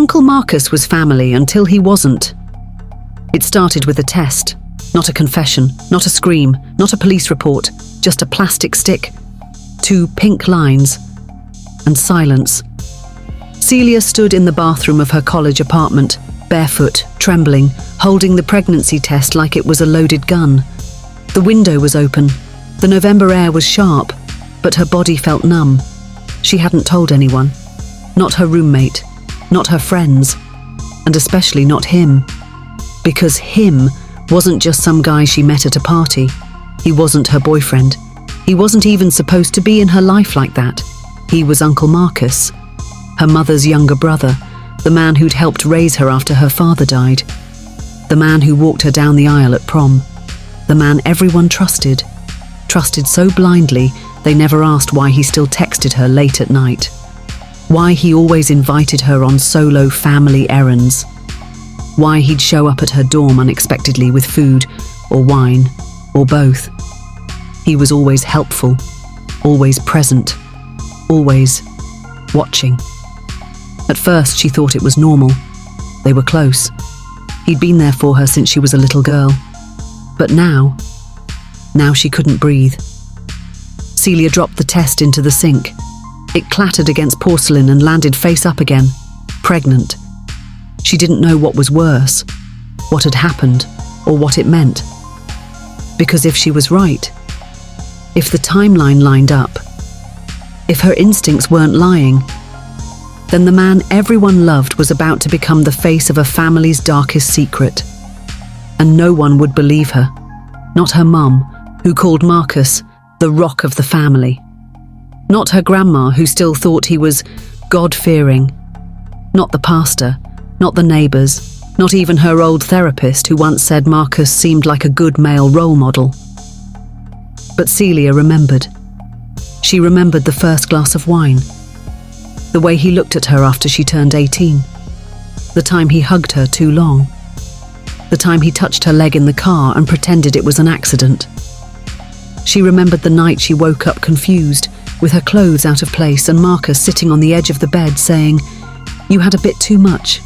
Uncle Marcus was family until he wasn't. It started with a test, not a confession, not a scream, not a police report, just a plastic stick, 2 pink lines, and silence. Celia stood in the bathroom of her college apartment, barefoot, trembling, holding the pregnancy test like it was a loaded gun. The window was open. The November air was sharp, but her body felt numb. She hadn't told anyone. Not her roommate, not her friends, and especially not him. Because him wasn't just some guy she met at a party. He wasn't her boyfriend. He wasn't even supposed to be in her life like that. He was Uncle Marcus, her mother's younger brother, the man who'd helped raise her after her father died, the man who walked her down the aisle at prom, the man everyone trusted so blindly they never asked why he still texted her late at night, why he always invited her on solo family errands, why he'd show up at her dorm unexpectedly with food or wine or both. He was always helpful, always present, always watching. At first she thought it was normal. They were close. He'd been there for her since she was a little girl. But now she couldn't breathe. Celia dropped the test into the sink. It clattered against porcelain and landed face up again, pregnant. She didn't know what was worse, what had happened, or what it meant. Because if she was right, if the timeline lined up, if her instincts weren't lying, then the man everyone loved was about to become the face of a family's darkest secret. And no one would believe her. Not her mum, who called Marcus the rock of the family. Not her grandma, who still thought he was God-fearing. Not the pastor, not the neighbours, not even her old therapist who once said Marcus seemed like a good male role model. But Celia remembered. She remembered the first glass of wine, the way he looked at her after she turned 18, the time he hugged her too long, the time he touched her leg in the car and pretended it was an accident. She remembered the night she woke up confused, with her clothes out of place and Marcus sitting on the edge of the bed saying, "You had a bit too much.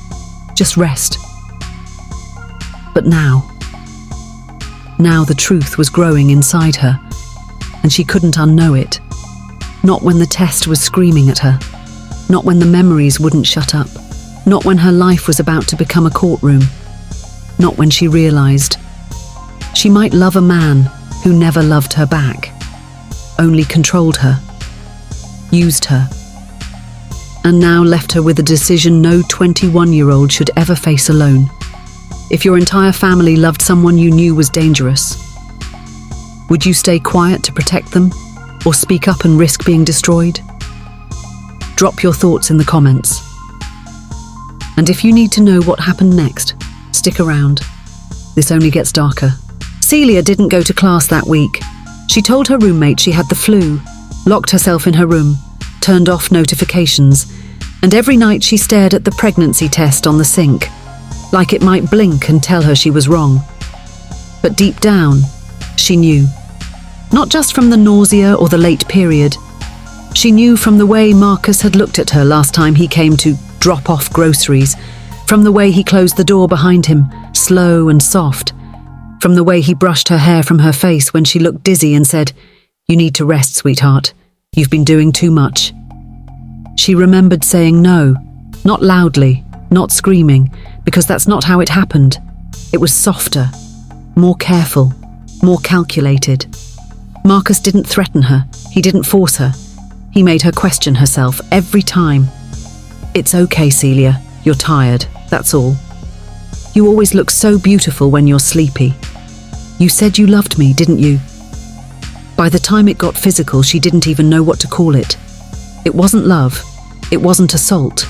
Just rest." But now the truth was growing inside her, and she couldn't unknow it. Not when the test was screaming at her. Not when the memories wouldn't shut up. Not when her life was about to become a courtroom. Not when she realized she might love a man who never loved her back, only controlled her, used her, and now left her with a decision no 21-year-old should ever face alone. If your entire family loved someone you knew was dangerous, would you stay quiet to protect them, or speak up and risk being destroyed? Drop your thoughts in the comments. And if you need to know what happened next, stick around. This only gets darker. Celia didn't go to class that week. She told her roommate she had the flu, locked herself in her room, turned off notifications, and every night she stared at the pregnancy test on the sink, like it might blink and tell her she was wrong. But deep down, she knew. Not just from the nausea or the late period. She knew from the way Marcus had looked at her last time he came to drop off groceries, from the way he closed the door behind him, slow and soft, from the way he brushed her hair from her face when she looked dizzy and said, "You need to rest, sweetheart. You've been doing too much." She remembered saying no, not loudly, not screaming, because that's not how it happened. It was softer, more careful, more calculated. Marcus didn't threaten her. He didn't force her. He made her question herself every time. "It's okay, Celia. You're tired, that's all. You always look so beautiful when you're sleepy. You said you loved me, didn't you?" By the time it got physical, she didn't even know what to call it. It wasn't love. It wasn't assault.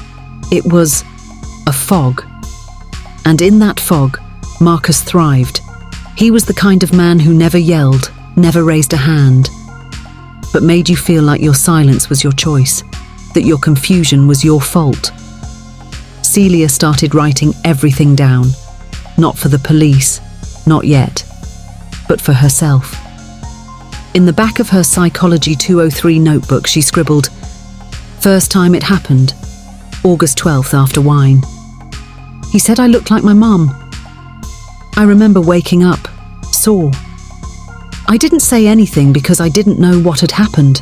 It was a fog. And in that fog, Marcus thrived. He was the kind of man who never yelled, never raised a hand, but made you feel like your silence was your choice, that your confusion was your fault. Celia started writing everything down, not for the police, not yet, but for herself. In the back of her Psychology 203 notebook, she scribbled, "First time it happened, August 12th after wine. He said I looked like my mum. I remember waking up, sore. I didn't say anything because I didn't know what had happened.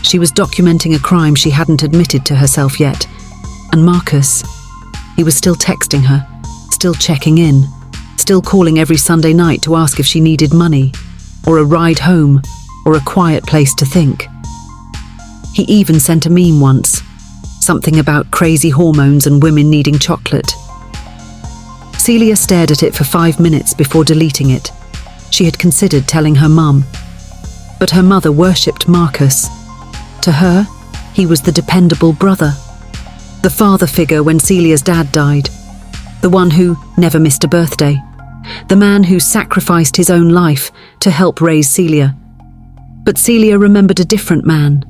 She was documenting a crime she hadn't admitted to herself yet. And Marcus, he was still texting her, still checking in, still calling every Sunday night to ask if she needed money, or a ride home, or a quiet place to think. He even sent a meme once, something about crazy hormones and women needing chocolate. Celia stared at it for 5 minutes before deleting it. She had considered telling her mum, but her mother worshipped Marcus. To her, he was the dependable brother, the father figure when Celia's dad died, the one who never missed a birthday, the man who sacrificed his own life to help raise Celia. But Celia remembered a different man,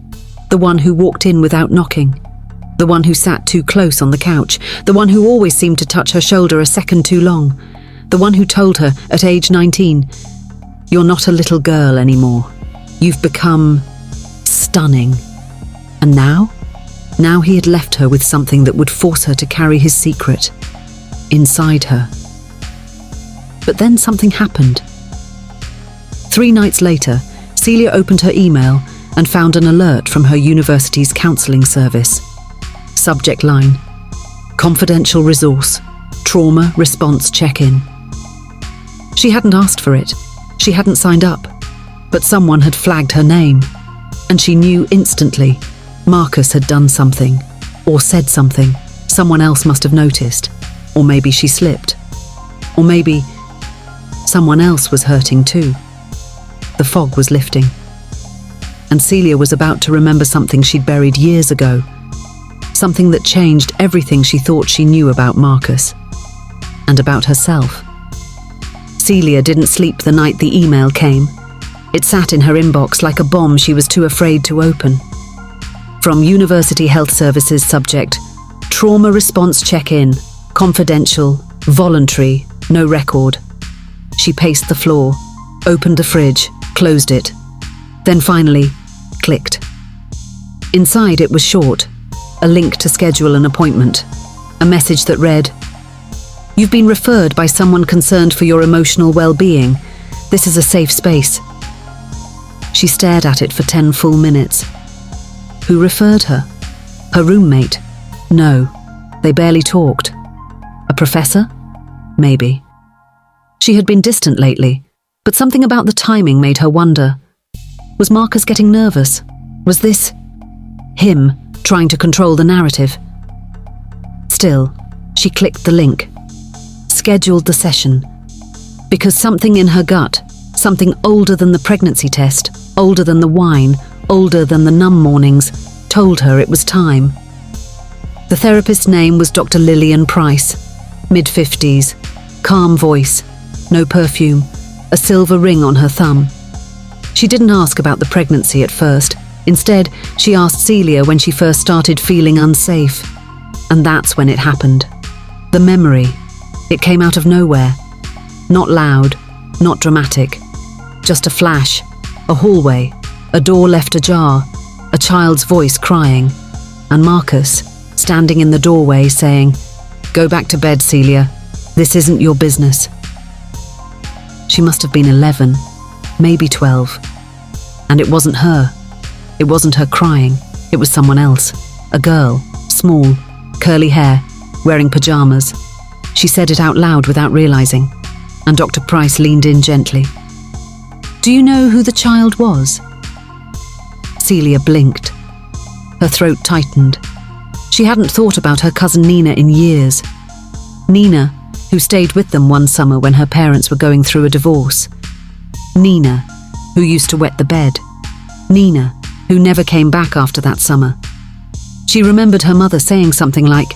the one who walked in without knocking, the one who sat too close on the couch, the one who always seemed to touch her shoulder a second too long, the one who told her at age 19, "You're not a little girl anymore. You've become stunning." And now he had left her with something that would force her to carry his secret inside her. But then something happened. 3 nights later, Celia opened her email and found an alert from her university's counselling service. Subject line: confidential resource, trauma response check-in. She hadn't asked for it. She hadn't signed up. But someone had flagged her name. And she knew instantly Marcus had done something, or said something. Someone else must have noticed. Or maybe she slipped. Or maybe someone else was hurting too. The fog was lifting. And Celia was about to remember something she'd buried years ago. Something that changed everything she thought she knew about Marcus. And about herself. Celia didn't sleep the night the email came. It sat in her inbox like a bomb she was too afraid to open. From University Health Services subject: trauma response check-in, confidential, voluntary, no record. She paced the floor, opened the fridge, closed it. Then finally, clicked. Inside it was short, a link to schedule an appointment. A message that read, "You've been referred by someone concerned for your emotional well-being. This is a safe space." She stared at it for 10 full minutes. Who referred her? Her roommate? No, they barely talked. A professor? Maybe. She had been distant lately, but something about the timing made her wonder. Was Marcus getting nervous? Was this him trying to control the narrative? Still, she clicked the link, scheduled the session, because something in her gut, something older than the pregnancy test, older than the wine, older than the numb mornings, told her it was time. The therapist's name was Dr. Lillian Price, mid-50s, calm voice, no perfume, a silver ring on her thumb. She didn't ask about the pregnancy at first. Instead, she asked Celia when she first started feeling unsafe. And that's when it happened. The memory. It came out of nowhere. Not loud, not dramatic. Just a flash, a hallway, a door left ajar, a child's voice crying, and Marcus standing in the doorway saying, "Go back to bed, Celia. This isn't your business." She must have been 11, maybe 12. And it wasn't her. It wasn't her crying. It was someone else. A girl, small, curly hair, wearing pajamas. She said it out loud without realizing, and Dr. Price leaned in gently. "Do you know who the child was?" Celia blinked. Her throat tightened. She hadn't thought about her cousin Nina in years. Nina, who stayed with them one summer when her parents were going through a divorce. Nina, who used to wet the bed. Nina, who never came back after that summer. She remembered her mother saying something like,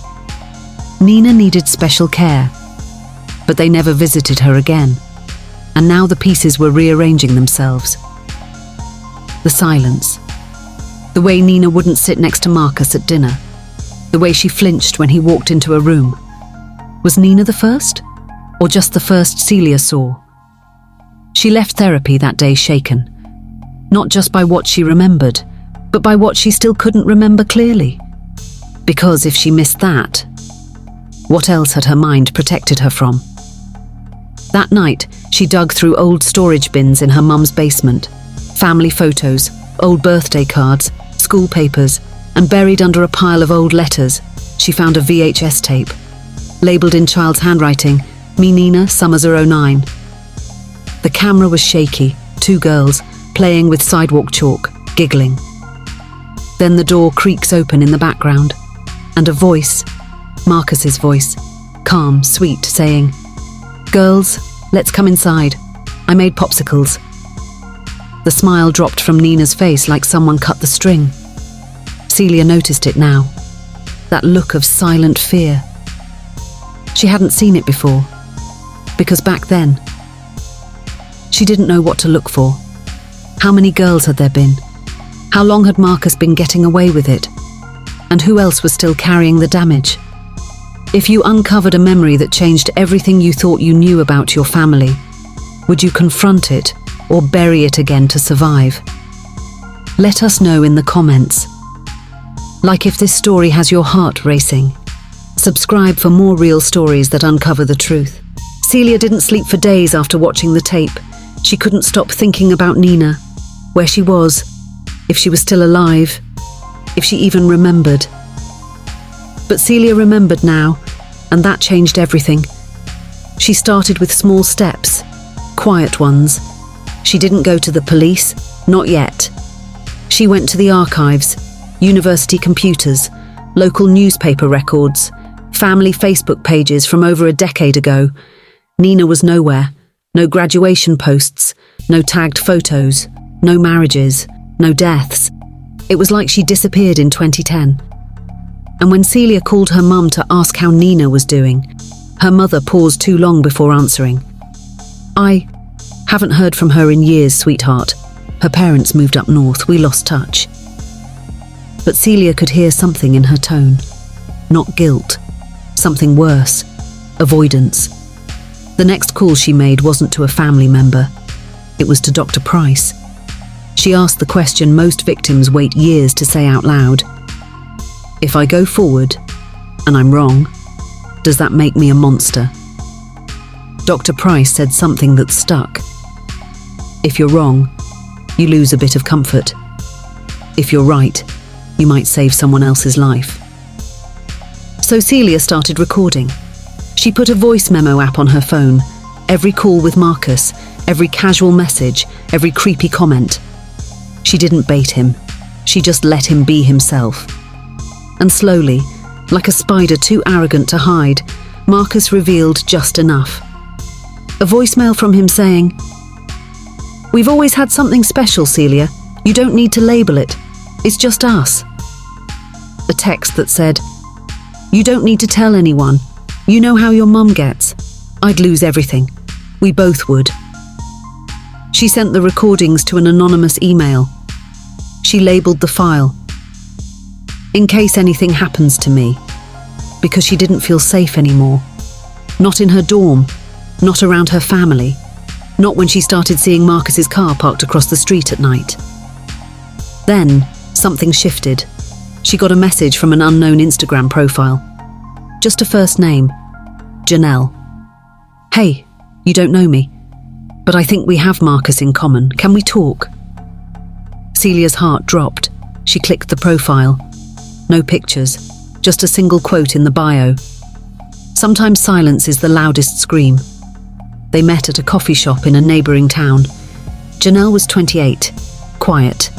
Nina needed special care, but they never visited her again, and now the pieces were rearranging themselves. The silence. The way Nina wouldn't sit next to Marcus at dinner. The way she flinched when he walked into a room. Was Nina the first? Or just the first Celia saw? She left therapy that day shaken. Not just by what she remembered, but by what she still couldn't remember clearly. Because if she missed that, What else had her mind protected her from? That night, she dug through old storage bins in her mum's basement. Family photos, old birthday cards, school papers, and buried under a pile of old letters, she found a VHS tape. Labelled in child's handwriting, "Me Nina, summer 09. The camera was shaky, 2 girls, playing with sidewalk chalk, giggling. Then the door creaks open in the background, and a voice, Marcus's voice, calm, sweet, saying, "Girls, let's come inside. I made popsicles." The smile dropped from Nina's face like someone cut the string. Celia noticed it now, that look of silent fear. She hadn't seen it before, because back then, she didn't know what to look for. How many girls had there been? How long had Marcus been getting away with it? And who else was still carrying the damage? If you uncovered a memory that changed everything you thought you knew about your family, would you confront it or bury it again to survive? Let us know in the comments. Like if this story has your heart racing. Subscribe for more real stories that uncover the truth. Celia didn't sleep for days after watching the tape. She couldn't stop thinking about Nina, where she was, if she was still alive, if she even remembered. But Celia remembered now, and that changed everything. She started with small steps, quiet ones. She didn't go to the police, not yet. She went to the archives, university computers, local newspaper records, family Facebook pages from over a decade ago. Nina was nowhere. No graduation posts, no tagged photos, no marriages, no deaths. It was like she disappeared in 2010. And when Celia called her mum to ask how Nina was doing, her mother paused too long before answering. "I haven't heard from her in years, sweetheart. Her parents moved up north. We lost touch." But Celia could hear something in her tone. Not guilt. Something worse. Avoidance. The next call she made wasn't to a family member. It was to Dr. Price. She asked the question most victims wait years to say out loud. "If I go forward, and I'm wrong, does that make me a monster?" Dr. Price said something that stuck. "If you're wrong, you lose a bit of comfort. If you're right, you might save someone else's life." So Celia started recording. She put a voice memo app on her phone. Every call with Marcus, every casual message, every creepy comment. She didn't bait him. She just let him be himself. And slowly, like a spider too arrogant to hide, Marcus revealed just enough. A voicemail from him saying, "We've always had something special, Celia. You don't need to label it. It's just us." A text that said, "You don't need to tell anyone. You know how your mum gets. I'd lose everything. We both would." She sent the recordings to an anonymous email. She labelled the file, "In case anything happens to me," because she didn't feel safe anymore. Not in her dorm, not around her family, not when she started seeing Marcus's car parked across the street at night. Then, something shifted. She got a message from an unknown Instagram profile. Just a first name, Janelle. "Hey, you don't know me, but I think we have Marcus in common. Can we talk?" Celia's heart dropped. She clicked the profile. No pictures, just a single quote in the bio. "Sometimes silence is the loudest scream." They met at a coffee shop in a neighbouring town. Janelle was 28, quiet,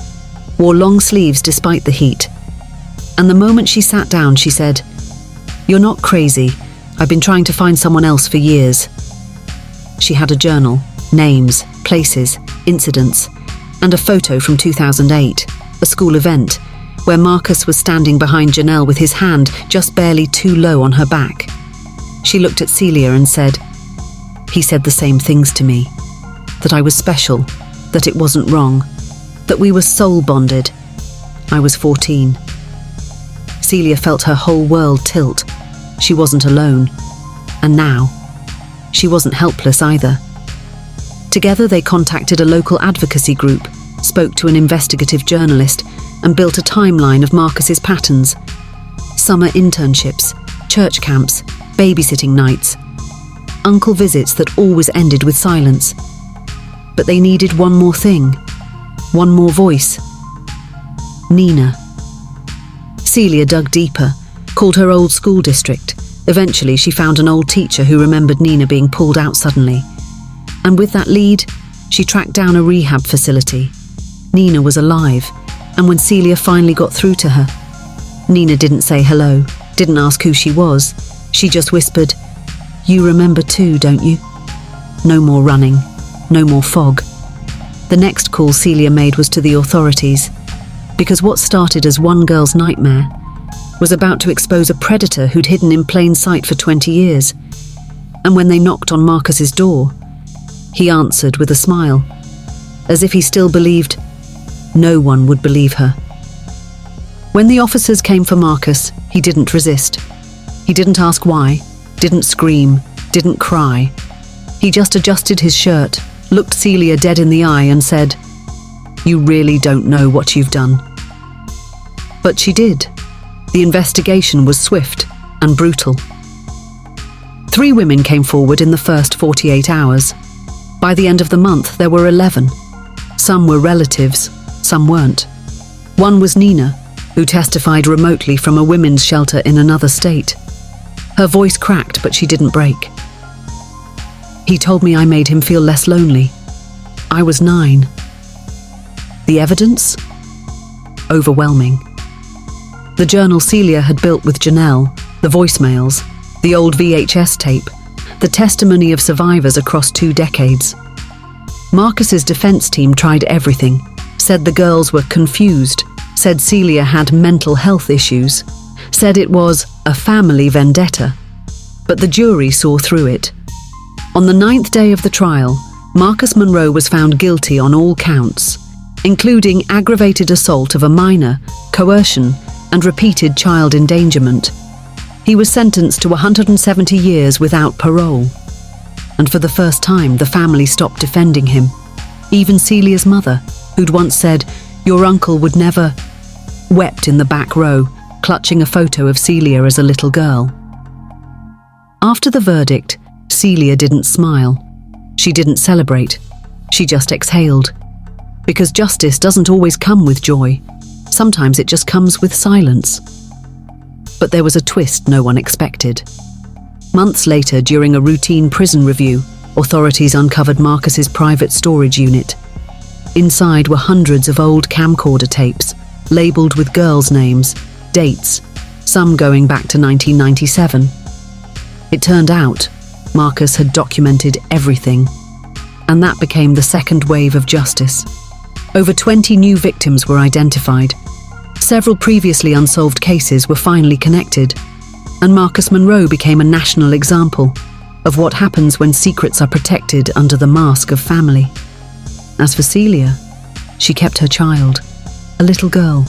wore long sleeves despite the heat. And the moment she sat down, she said, "You're not crazy. I've been trying to find someone else for years." She had a journal, names, places, incidents, and a photo from 2008, a school event, where Marcus was standing behind Janelle with his hand just barely too low on her back. She looked at Celia and said, "He said the same things to me. That I was special, that it wasn't wrong, that we were soul bonded. I was 14. Celia felt her whole world tilt. She wasn't alone. And now, she wasn't helpless either. Together they contacted a local advocacy group, spoke to an investigative journalist, and built a timeline of Marcus's patterns. Summer internships, church camps, babysitting nights, uncle visits that always ended with silence. But they needed one more thing, one more voice. Nina. Celia dug deeper, called her old school district. Eventually, she found an old teacher who remembered Nina being pulled out suddenly. And with that lead, she tracked down a rehab facility. Nina was alive, and when Celia finally got through to her, Nina didn't say hello, didn't ask who she was. She just whispered, "You remember too, don't you?" No more running, no more fog. The next call Celia made was to the authorities, because what started as one girl's nightmare was about to expose a predator who'd hidden in plain sight for 20 years. And when they knocked on Marcus's door, he answered with a smile, as if he still believed no one would believe her. When the officers came for Marcus, he didn't resist. He didn't ask why, didn't scream, didn't cry. He just adjusted his shirt, looked Celia dead in the eye and said, "You really don't know what you've done." But she did. The investigation was swift and brutal. 3 women came forward in the first 48 hours. By the end of the month, there were 11. Some were relatives, some weren't. One was Nina, who testified remotely from a women's shelter in another state. Her voice cracked, but she didn't break. "He told me I made him feel less lonely. I was 9. The evidence? Overwhelming. The journal Celia had built with Janelle, the voicemails, the old VHS tape, the testimony of survivors across 2 decades. Marcus's defense team tried everything, said the girls were confused, said Celia had mental health issues, said it was a family vendetta. But the jury saw through it. On the 9th day of the trial, Marcus Monroe was found guilty on all counts, including aggravated assault of a minor, coercion, and repeated child endangerment. He was sentenced to 170 years without parole. And for the first time, the family stopped defending him. Even Celia's mother, who'd once said, "Your uncle would never," wept in the back row, clutching a photo of Celia as a little girl. After the verdict, Celia didn't smile. She didn't celebrate. She just exhaled. Because justice doesn't always come with joy. Sometimes it just comes with silence. But there was a twist no one expected. Months later, during a routine prison review, authorities uncovered Marcus's private storage unit. Inside were hundreds of old camcorder tapes, labeled with girls' names, dates, some going back to 1997. It turned out Marcus had documented everything, and that became the second wave of justice. Over 20 new victims were identified. Several previously unsolved cases were finally connected, and Marcus Monroe became a national example of what happens when secrets are protected under the mask of family. As for Celia, she kept her child, a little girl,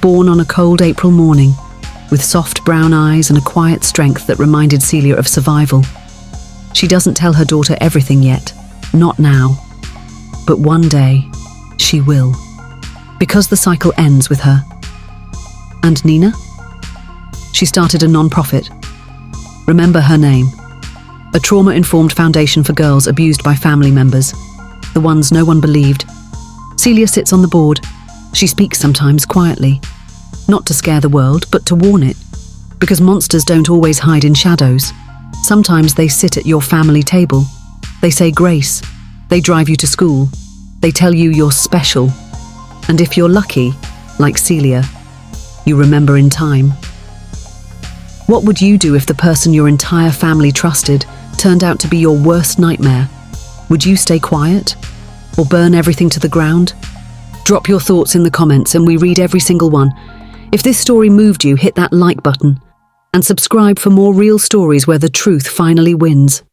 born on a cold April morning, with soft brown eyes and a quiet strength that reminded Celia of survival. She doesn't tell her daughter everything yet, not now, but one day she will, because the cycle ends with her. And Nina? She started a non-profit. Remember her name. A trauma-informed foundation for girls abused by family members, the ones no one believed. Celia sits on the board. She speaks sometimes quietly, not to scare the world, but to warn it, because monsters don't always hide in shadows. Sometimes they sit at your family table. They say grace. They drive you to school. They tell you you're special. And if you're lucky, like Celia, you remember in time. What would you do if the person your entire family trusted turned out to be your worst nightmare? Would you stay quiet? Or burn everything to the ground? Drop your thoughts in the comments and we read every single one. If this story moved you, hit that like button and subscribe for more real stories where the truth finally wins.